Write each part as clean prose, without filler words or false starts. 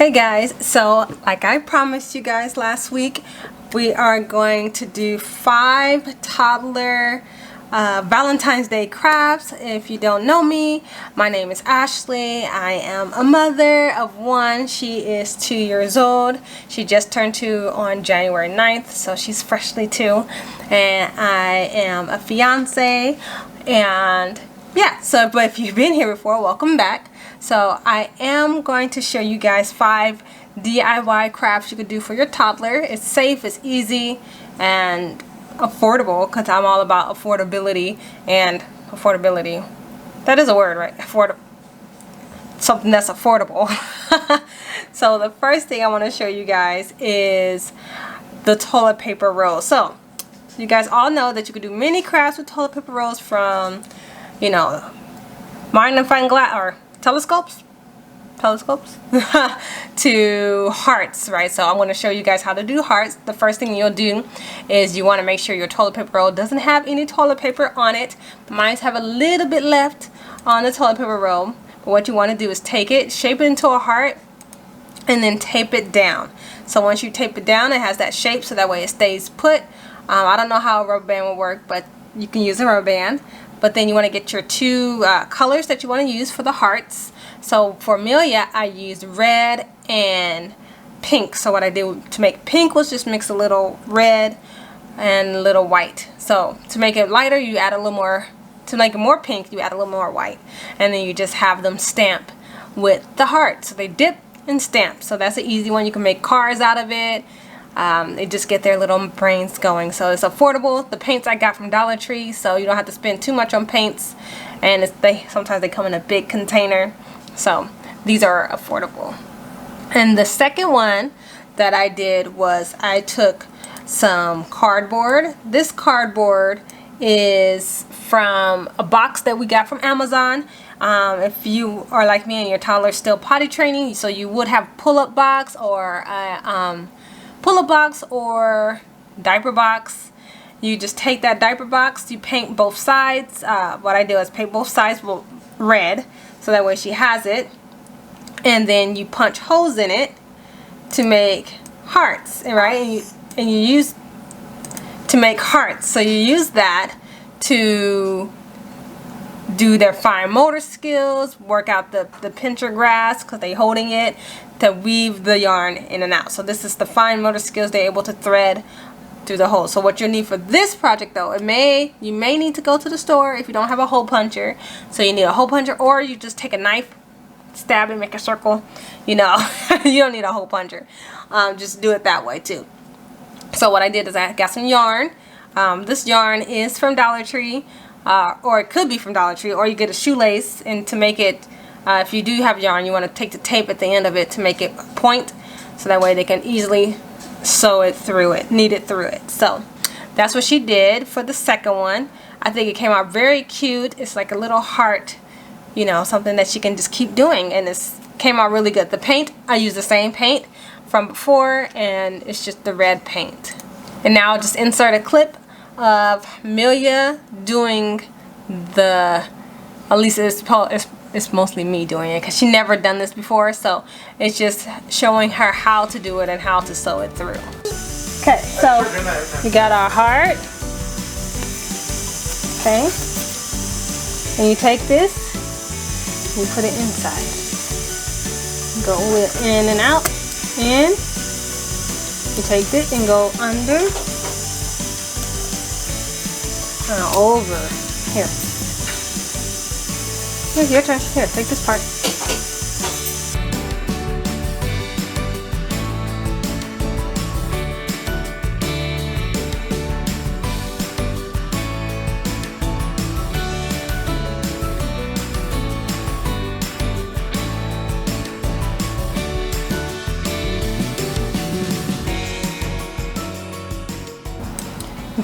Hey guys, so like I promised you guys last week, we are going to do 5 toddler Valentine's Day crafts. If you don't know me, my name is Ashley. I am a mother of one. She is 2 years old. She just turned 2 on January 9th, so she's freshly 2. And I am a fiance. And yeah, so but if you've been here before, welcome back. So I am going to show you guys 5 DIY crafts you could do for your toddler. It's safe, it's easy, and affordable, because I'm all about affordability. And affordability, that is a word, right? Something that's affordable. So the first thing I want to show you guys is the toilet paper rolls. So you guys all know that you could do mini crafts with toilet paper rolls, from, you know, magnifying glass or telescopes to hearts, right? So I'm going to show you guys how to do hearts. The first thing you'll do is you want to make sure your toilet paper roll doesn't have any toilet paper on it. Mine have a little bit left on the toilet paper roll. But what you want to do is take it, shape it into a heart, and then tape it down. So once you tape it down, it has that shape, so that way it stays put. I don't know how a rubber band will work, but you can use a rubber band. But then you want to get your 2 colors that you want to use for the hearts. So for Amelia, I used red and pink. So what I did to make pink was just mix a little red and a little white. So to make it lighter, you add a little more. To make it more pink, you add a little more white. And then you just have them stamp with the heart. So they dip and stamp. So that's an easy one. You can make cars out of it. They just get their little brains going. So it's affordable. The paints I got from Dollar Tree, so you don't have to spend too much on paints. And sometimes they come in a big container. So these are affordable. And the second one that I did was I took some cardboard. This cardboard is from a box that we got from Amazon. If you are like me and your toddler's still potty training, so you would have pull-up box or pull-up box or diaper box. You just take that diaper box, you paint both sides. What I do is paint both sides red, so that way she has it, and then you punch holes in it to make hearts, right? And you use to make hearts, so you use that to do their fine motor skills, work out the pincher grasp because they're holding it, to weave the yarn in and out. So this is the fine motor skills they're able to thread through the hole. So what you'll need for this project, though, you may need to go to the store if you don't have a hole puncher. So you need a hole puncher, or you just take a knife, stab it, make a circle. You know, you don't need a hole puncher. Just do it that way too. So what I did is I got some yarn. This yarn is from Dollar Tree. Or it could be from Dollar Tree, or you get a shoelace, and to make it, if you do have yarn, you want to take the tape at the end of it to make it point, so that way they can easily sew it through it, knead it through it. So that's what she did for the second one. I think it came out very cute. It's like a little heart, you know, something that she can just keep doing, and it came out really good. The paint, I used the same paint from before, and it's just the red paint. And now I'll just insert a clip of Amelia doing at least it's mostly me doing it, because she never done this before, so it's just showing her how to do it and how to sew it through. Okay, so we got our heart. Okay, and you take this, you put it inside, go in and out, in, you take this and go under and over. Here. Here's your turn. Here, take this part.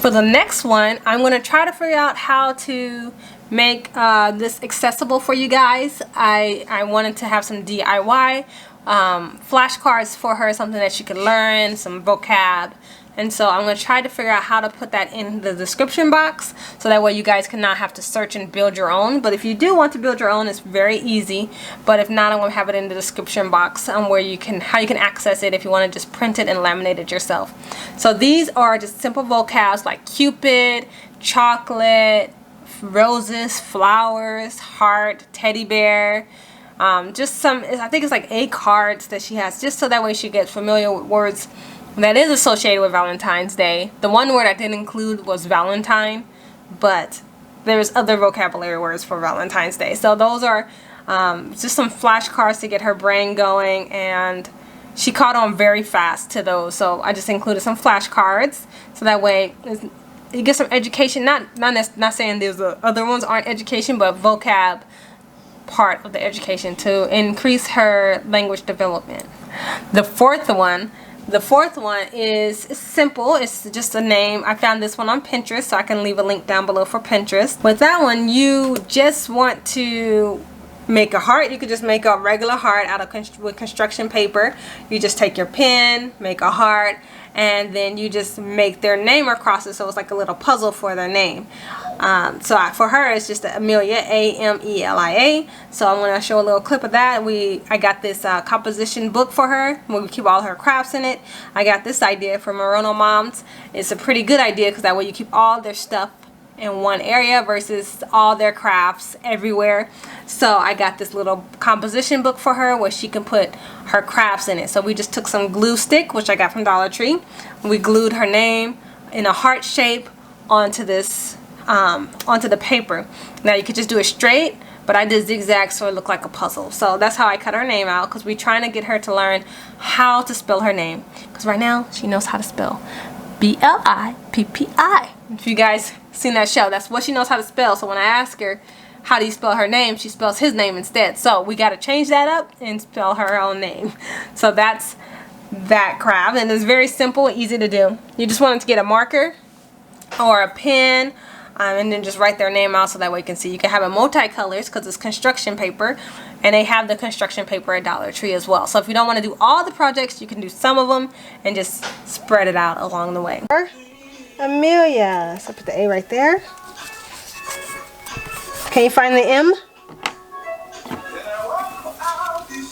For the next one, I'm going to try to figure out how to make this accessible for you guys. I wanted to have some DIY flashcards for her, something that she could learn, some vocab, and so I'm going to try to figure out how to put that in the description box, so that way you guys cannot have to search and build your own. But if you do want to build your own, it's very easy. But if not, I'm going to have it in the description box where you can access it if you want to just print it and laminate it yourself. So these are just simple vocabs like Cupid, chocolate, roses, flowers, heart, teddy bear, just some, I think it's like 8 cards that she has, just so that way she gets familiar with words that is associated with Valentine's Day. The one word I didn't include was Valentine, but there's other vocabulary words for Valentine's Day. So those are just some flashcards to get her brain going, and she caught on very fast to those. So I just included some flashcards, so that way you get some education. Not saying these other ones aren't education, but vocab part of the education to increase her language development. The fourth one is simple. It's just a name. I found this one on Pinterest, so I can leave a link down below for Pinterest. With that one, you just want to make a heart. You could just make a regular heart out of with construction paper. You just take your pen, make a heart, and then you just make their name across it, so it's like a little puzzle for their name. For her, it's just Amelia, A-M-E-L-I-A. So I'm going to show a little clip of that. I got this composition book for her where we keep all her crafts in it. I got this idea from Morono Moms. It's a pretty good idea because that way you keep all their stuff in one area versus all their crafts everywhere. So I got this little composition book for her where she can put her crafts in it. So we just took some glue stick, which I got from Dollar Tree. We glued her name in a heart shape onto this onto the paper. Now you could just do it straight, but I did zigzags so it looked like a puzzle. So that's how I cut her name out, because we're trying to get her to learn how to spell her name, because right now she knows how to spell B-L-I-P-P-I. If you guys seen that show, that's what she knows how to spell. So when I ask her how do you spell her name, she spells his name instead. So we got to change that up and spell her own name. So that's that craft, and it's very simple, easy to do. You just want to get a marker or a pen, and then just write their name out so that way you can see. You can have it multicolors because it's construction paper, and they have the construction paper at Dollar Tree as well. So if you don't want to do all the projects, you can do some of them and just spread it out along the way. Amelia. So put the A right there. Can you find the M?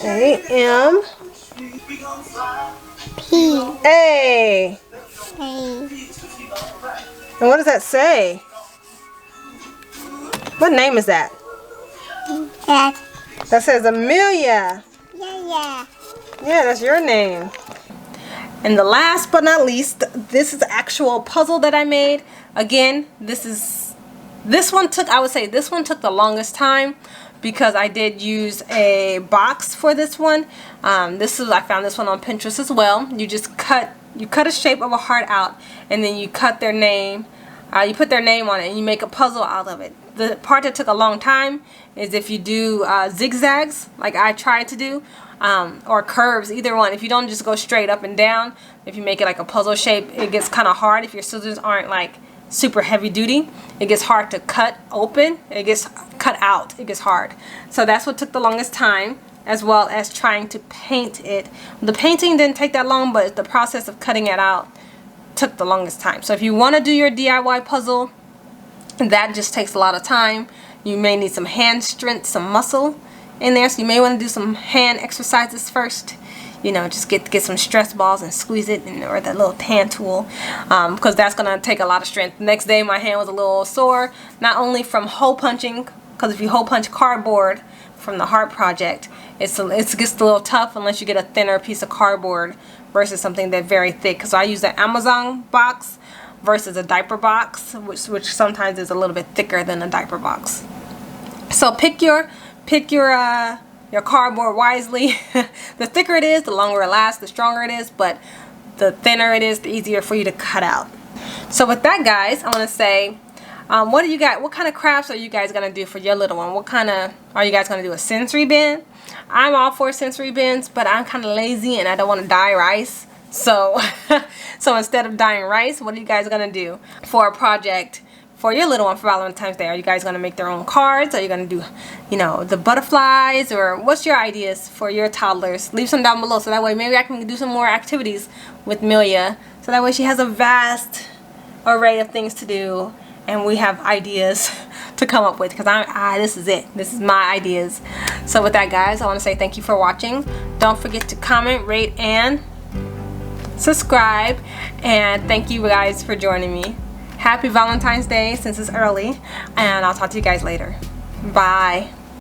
A, M. P. A. A. And what does that say? What name is that? That. That says Amelia. Yeah. Yeah, that's your name. And the last but not least, this is the actual puzzle that I made. Again, this one took the longest time because I did use a box for this one. I found this one on Pinterest as well. You just cut a shape of a heart out, and then you cut their name. You put their name on it, and you make a puzzle out of it. The part that took a long time is if you do zigzags, like I tried to do, or curves, either one. If you don't just go straight up and down, if you make it like a puzzle shape, it gets kind of hard. If your scissors aren't like super heavy duty, it gets hard to cut open. It gets cut out. It gets hard. So that's what took the longest time, as well as trying to paint it. The painting didn't take that long, but the process of cutting it out took the longest time. So if you want to do your DIY puzzle, that just takes a lot of time. You may need some hand strength, some muscle in there, so you may want to do some hand exercises first. You know, just get some stress balls and squeeze it, or that little hand tool, because that's gonna take a lot of strength. The next day my hand was a little sore, not only from hole punching, because if you hole punch cardboard from the heart project, it gets a little tough unless you get a thinner piece of cardboard versus something that's very thick. So I use an Amazon box versus a diaper box, which sometimes is a little bit thicker than a diaper box. So pick your cardboard wisely. The thicker it is, the longer it lasts, the stronger it is, but the thinner it is, the easier for you to cut out. So with that, guys, I want to say, what kind of crafts are you guys gonna do for your little one? Are you guys gonna do a sensory bin? I'm all for sensory bins, but I'm kind of lazy and I don't want to dye rice. So instead of dyeing rice, what are you guys gonna do for a project for your little one for Valentine's Day? Are you guys gonna make their own cards? Are you gonna do, the butterflies? Or what's your ideas for your toddlers? Leave some down below, so that way maybe I can do some more activities with Amelia So that way she has a vast array of things to do, and we have ideas to come up with, because this is it. This is my ideas. So with that, guys, I want to say thank you for watching. Don't forget to comment, rate, and subscribe. And thank you guys for joining me. Happy Valentine's Day since it's early, and I'll talk to you guys later. Bye.